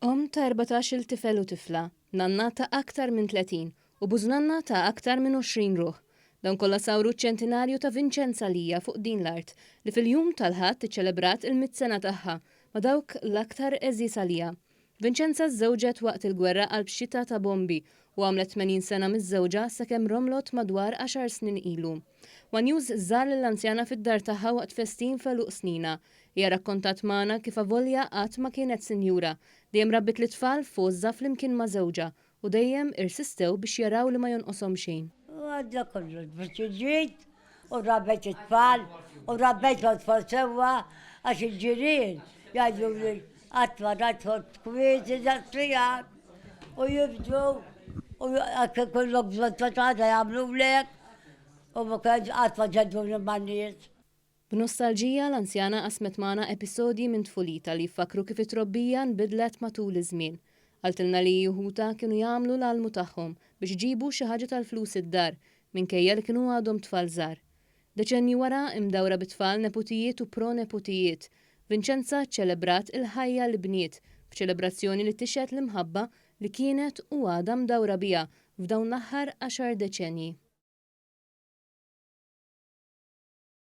ta' 14 tifel u tifla, nanna ta' aktar minn 30 u bużnanna ta' aktar minn 20 ruħ. Dan kollha sawru ċ-ċentinarju ta' Vinċenza Lija fuq din l-art li fil-jum tal-ħadd iċċelebrat il-100 sena tagħha ma' dawk l-aktar eżis għalija. Vinċenza żżewġet waqt il-gwerra qalb xita ta' bombi u għamlet 80 sena miż-żewġa sakemm romlot madwar 10 snin ilu. One News żar l-anzjana fid-dar tagħha waqt festin feluq snina. Hija rakkontat magħna kif avolja qatt ma kienet sinjura, dejjem rabbit l-tfal f'ożża flimkien ma' żewġa u dejjem irsistew biex jaraw li ma jonqoshom xejn. Għadda kollu biex ġiet u rabbet it-tfal u rabbet l-tfal sewwa għax il-ġirien jgħidu li għatma għatfot kwieti zattrijat u jibdu u għakka kollok bżottata jgħamlu lek u ma kħedġ għatma ġeddu l-manniet. B'nostalġija l-anzjana qasmet magħna episodji minn tfulita li jfakru kif it-trobbija nbidlet matul iż-żmien. Għaltilna li juħuta kienu jagħmlu l-almu tagħhom biex ġibu xi ħaġa tal-flus id-dar minkejja li kienu għadhom tfal żgħar. Deċenni wara imdawra bit-tfal neputijiet u pro-neputijiet, Vinċenza ċċelebrat il-ħajja li bniet f'ċelebrazzjoni li tixet l-imħabba li kienet u għadha mdawra biha f'dawn l-aħħar 10 deċenji.